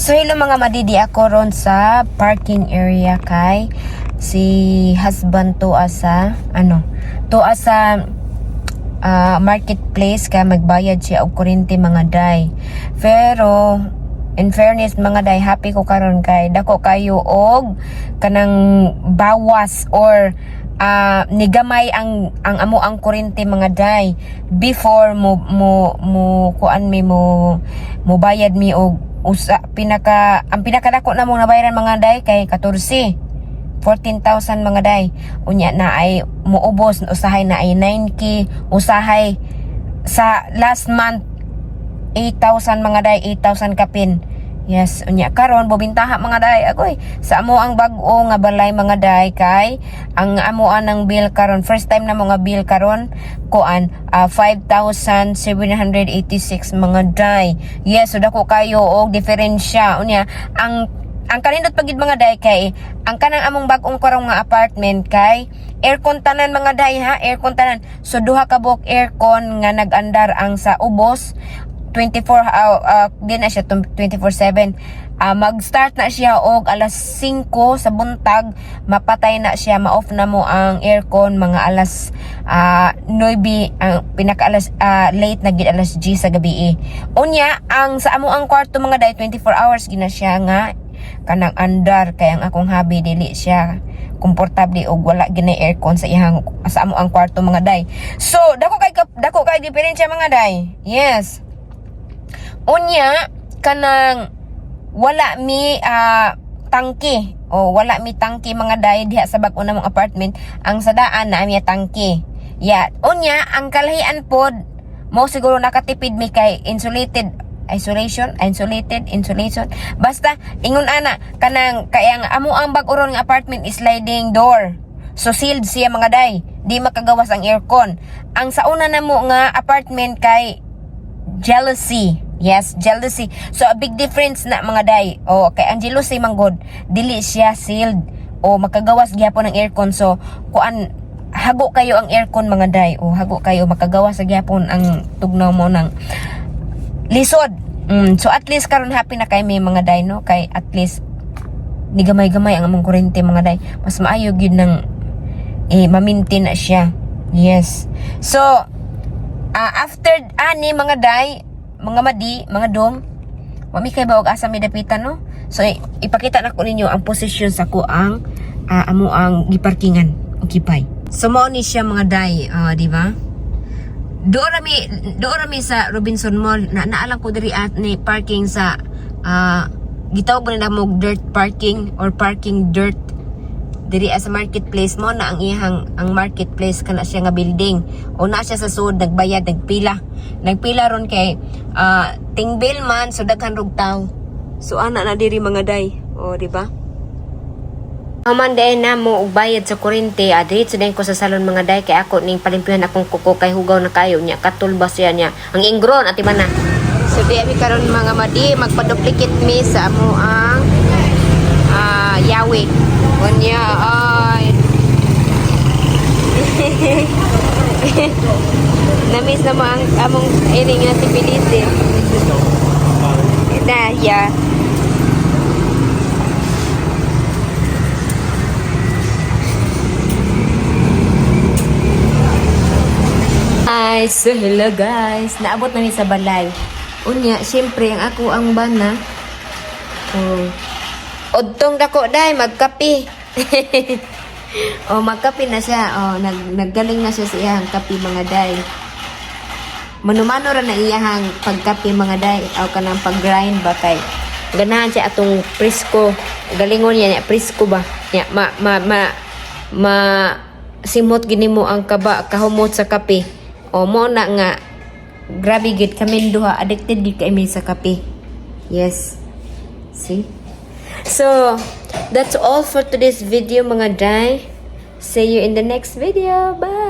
So hello mga madidi, ako ron sa parking area kay si husband to asa marketplace kay magbayad siya og kuryente mga day. Pero in fairness mga day, happy ko karon kay dako kayo og kanang bawas or nigamay ang amo ang kuryente mga day before mo bayad mi og ang pinakadako na mong nabayaran mga day kay 14,000 mga day. Unya na ay muubos, usahay na ay 9K, usahay sa last month 8,000 mga day, 8,000 kapin. Yes, unya karon bobintaha mga day agoy sa amo ang bag-o nga balay mga day kay ang amoan ng bill karon, first time na mo nga bill karon kuan 5,786 mga day. Yes, so dako kayo og diferensya. Unya ang kanindot pagid mga day kay ang kanang among bag-ong karong nga apartment kay aircon tanan mga day ha, aircon tanan. So duha ka buok aircon nga nag-andar ang sa ubos 24 di na siya 24/7. Mag-start na siya og alas 5 sa buntag, mapatay na siya, ma-off na mo ang aircon mga alas 9, ang pinaka alas late na gid alas 10 sa gabi. Unya ang sa amo ang kwarto mga day 24 hours gina siya nga kanang andar kay ang akong habi dili siya komportable og wala gina aircon sa amo ang kwarto mga day. So dako kay diferensya mga day. Yes. Unya kanang wala mi tangke o wala mi tangke mga day diha sa bag-o namong apartment. Ang sadaan na mi tangke. Yeah. Unya ang kalahian pod mo siguro nakatipid mi kay insulated. Basta ingon ana kanang kayang amo ang bag-o ron nga apartment is sliding door. So sealed siya mga day. Di makagawas ang aircon. Ang sa una namo nga apartment kay jealousy. Yes, jealousy. So a big difference na mga day. O kay ang jealousy manggod dili siya sealed o makagawas gyapon ang aircon. So kuan hago kayo ang aircon mga day. O hago kayo makagawas sa gyapon ang tugnaw mo ng lisod. So at least karon happy na kay may mga day no, kay at least ni gamay-gamay ang among kuryente mga day. Mas maayo gyud nang ma-maintain na siya. Yes. So after ani mga day, mga madi, mga dom, wami kay ba og asa mi dapitan no. So ipakita na ko ninyo ang posisyon sa ko ang amo ang giparkingan okipay. So mao ni siya mga day, di ba? Doon rami sa Robinson Mall na naalang ko diri at ni parking sa gitawag ba nila mo dirt parking or parking dirt diri sa marketplace mo na ang ang marketplace kana siya nga building o na siya sa sud nagbayad nagpila ron kay tingbil man so daghan rog taw. So ana na diri mga day, o di ba? Aman day na mo og bayad sa kuryente, diretso din ko sa salon mga day kay ako ning palimpyuhan akong kuko kay hugaw na kayo nya katulbas niya ang ingron ati man na. So di mi karon mga madi magpa-duplicate mi sa amo ang yawi. Onya ay namiss na mo ang among ining nga tipilite. Na ya. Hi, so hello guys. Naabot na ni sa balay. Unya, syempre ang ako ang bana. Odtong dako day magkapi. Magkapi na siya. Naggaling na siya sa iyang kapi mga day. Manumano ra na iyang pagkapi mga day. Aw kanang pag-grind ba kay ganahan siya atong presko. Galingon niya presko ba. Ya simot gini mo ang kahumot sa kape. Mo na nga grabe gid kami duha addicted gid kami sa kape. Yes. See? So, that's all for today's video mga day. See you in the next video. Bye!